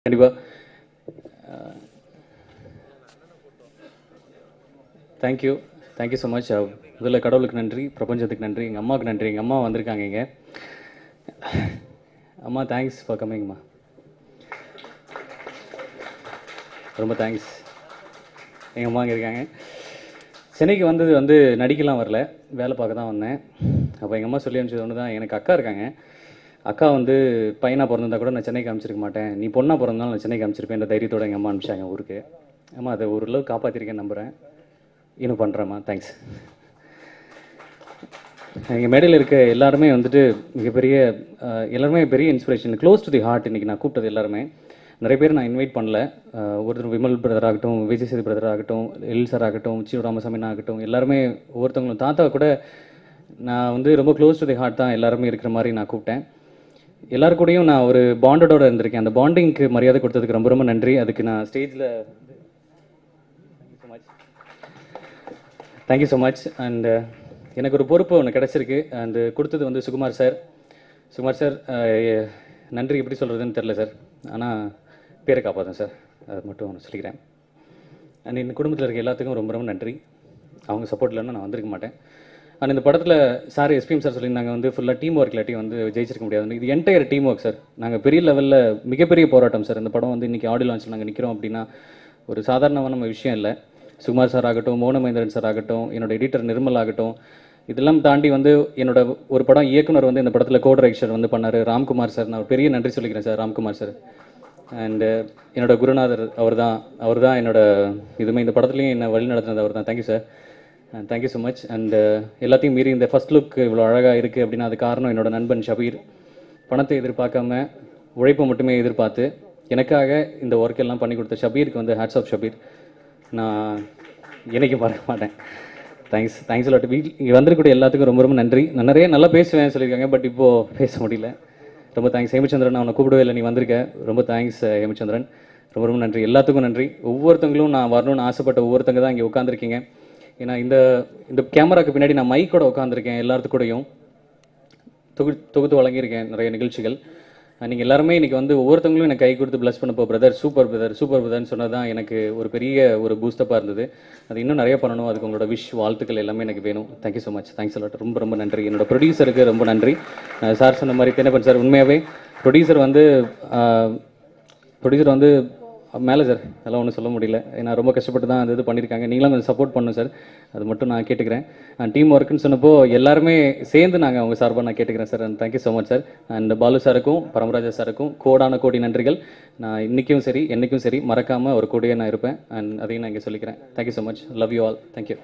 கண்டிப்பா. Thank you thank you so much. முதல்ல கடவுளுக்கு நன்றி, பிரபஞ்சத்துக்கு நன்றி, எங்கள் அம்மாவுக்கு நன்றி. எங்கள் அம்மா வந்திருக்காங்க இங்கே. அம்மா தேங்க்ஸ் ஃபார் கம்மிங்மா, ரொம்ப தேங்க்ஸ். எங்கள் அம்மா இங்கே இருக்காங்க. சென்னைக்கு வந்தது வந்து நடிக்கலாம் வரல, வேலை பார்க்க தான் வந்தேன். அப்போ எங்கள் அம்மா சொல்லி அனுப்பிச்சது ஒன்று தான். எனக்கு அக்கா இருக்காங்க. அக்கா வந்து பையனாக பிறந்திருந்தா கூட நான் சென்னைக்கு அனுப்பிச்சிருக்க மாட்டேன், நீ பொண்ணாக பிறந்தாலும் நான் சென்னைக்கு அனுப்பிச்சிருப்பேன் என்ற தைரியத்தோடு எங்கள் அம்மா அனுப்பிச்சாங்க ஊருக்கு. அம்மா அதை ஓரளவு காப்பாற்றிருக்கேன்னு நம்புகிறேன். இன்னும் பண்ணுறேம்மா, தேங்க்ஸ். எங்கள் மேடையில் இருக்க எல்லாருமே வந்துட்டு மிகப்பெரிய எல்லாருமே பெரிய inspiration, close to the heart. இன்றைக்கி நான் கூப்பிட்டது எல்லாருமே நிறைய பேர் நான் இன்வைட் பண்ணல. ஒவ்வொருத்தரும் விமல் பிரதர் ஆகட்டும், விஜய் சேது பிரதர் ஆகட்டும், எல் சார் ஆகட்டும், சீனு ராமசாமி ஆகட்டும், எல்லாருமே ஒவ்வொருத்தவங்களும் தாத்தா கூட நான் வந்து ரொம்ப க்ளோஸ் டு தி ஹார்ட் தான் எல்லாருமே இருக்கிற மாதிரி நான் கூப்பிட்டேன். எல்லாரு கூடயும் நான் ஒரு பாண்டடோடு இருந்திருக்கேன். அந்த பாண்டிங்க்கு மரியாதை கொடுத்ததுக்கு ரொம்ப ரொம்ப நன்றி. அதுக்கு நான் ஸ்டேஜில் தேங்க்யூ ஸோ மச். அண்ட் எனக்கு ஒரு பொறுப்பு ஒன்று கிடச்சிருக்கு. அண்ட் கொடுத்தது வந்து சுகுமார் சார். சுகுமார் சார் நன்றி எப்படி சொல்கிறதுன்னு தெரில சார், ஆனால் பேரை காப்பாற்றேன் சார், அது மட்டும் ஒன்று சொல்லிக்கிறேன். அண்ட் என் குடும்பத்தில் இருக்க எல்லாத்துக்கும் ரொம்ப ரொம்ப நன்றி. அவங்க சப்போர்ட் இல்லைன்னா நான் வந்திருக்க மாட்டேன். அண்ட் இந்த படத்தில் சார் எஸ்பிஎம் சார் சொல்லியிருந்தாங்க வந்து ஃபுல்லாக டீம் ஒர்க் இல்லாட்டி வந்து ஜெயிச்சிருக்க முடியாது. இது என்டையர் டீம் ஒர்க் சார். நாங்கள் பெரிய லெவலில் மிகப்பெரிய போராட்டம் சார். இந்த படம் வந்து இன்றைக்கி ஆடியோ லான்ச்சில் நாங்கள் நிற்கிறோம் அப்படின்னா ஒரு சாதாரணமான நம்ம விஷயம் இல்லை. சுகுமார் சார் ஆகட்டும், மோனமேந்திரன் சார் ஆகட்டும், என்னோட எடிட்டர் நிர்மல் ஆகட்டும், இதெல்லாம் தாண்டி வந்து என்னோட ஒரு படம் இயக்குனர் வந்து இந்த படத்தில் கோ டைரக்ஷன் வந்து பண்ணார் ராம்குமார் சார். நான் பெரிய நன்றி சொல்லிக்கிறேன் சார் ராம்குமார் சார். அண்டு என்னோட குருநாதர் அவர் தான் என்னோட இதுவுமே இந்த படத்துலையும் என்னை வழி நடத்துனது அவர் தான். Thank you sir, thank you so much. And எல்லாத்தையும் மீறி இந்த ஃபர்ஸ்ட் லுக் இவ்வளோ அழகாக இருக்குது அப்படின்னா அது காரணம் என்னோட நண்பன் ஷபீர். பணத்தை எதிர்பார்க்காம உழைப்பை மட்டுமே எதிர்பார்த்து எனக்காக இந்த ஒர்க் எல்லாம் பண்ணி கொடுத்த ஷபீருக்கு வந்து ஹேட்ஸ் ஆஃப் ஷபீர், நான் என்னைக்கு மறக்க மாட்டேன். Thanks lot. இங்கே வந்திருக்கக்கூடிய எல்லாத்துக்கும் ரொம்ப ரொம்ப நன்றி. நான் நிறைய நல்லா பேசுவேன் சொல்லியிருக்காங்க, பட் இப்போது பேச முடியல. ரொம்ப தேங்க்ஸ் ஹேமச்சந்திரன், நான் அவனை கூப்பிடவே இல்லை, நீ வந்திருக்க, ரொம்ப தேங்க்ஸ் ஹேமச்சந்திரன். ரொம்ப ரொம்ப நன்றி, எல்லாத்துக்கும் நன்றி. ஒவ்வொருத்தங்களும் நான் வரணும்னு ஆசைப்பட்ட ஒவ்வொருத்தங்க தான் இங்கே உட்காந்துருக்கீங்க. ஏன்னா இந்த கேமராக்கு பின்னாடி நான் மைக்கோட உட்காந்துருக்கேன், எல்லாத்துக்கூடையும் தொகுத்து வழங்கியிருக்கேன் நிறைய நிகழ்ச்சிகள். நீங்கள் எல்லாருமே இன்றைக்கி வந்து ஒவ்வொருத்தவங்களும் எனக்கு கை கொடுத்து ப்ளஸ் பண்ணப்போ பிரதர் சூப்பர் பிரதர்னு சொன்னது தான் எனக்கு ஒரு பெரிய ஒரு பூஸ்டப்பாக இருந்தது. அது இன்னும் நிறைய பண்ணணும், அதுக்கு உங்களோட வாழ்த்துக்கள் எல்லாமே எனக்கு வேணும். Thank you so much, thanks a lot, ரொம்ப ரொம்ப நன்றி. என்னோட ப்ரொடியூசருக்கு ரொம்ப நன்றி. சார் சொன்ன மாதிரி தென்னப்பன் சார், உண்மையாகவே ப்ரொடியூசர் வந்து மேலே சார் அதெல்லாம் ஒன்றும் சொல்ல முடியல. ஏன்னா ரொம்ப கஷ்டப்பட்டு தான் அந்த இது பண்ணியிருக்காங்க. நீங்களும் கொஞ்சம் சப்போர்ட் பண்ணணும் சார், அது மட்டும் நான் கேட்டுக்கிறேன். டீம் ஒர்க்குன்னு சொன்னப்போ எல்லாருமே சேர்ந்து நாங்கள் அவங்க சார்பாக நான் கேட்டுக்கிறேன் sir. And thank you so much sir. And Balu சாருக்கும் பரமராஜா சாருக்கும் கோடி நன்றிகள். நான் இன்றைக்கும் சரி என்றைக்கும் சரி மறக்காமல் ஒரு கூடியே நான் இருப்பேன். அண்ட் அதையும் நான் இங்கே சொல்லிக்கிறேன். Thank you so much, love you all, thank you.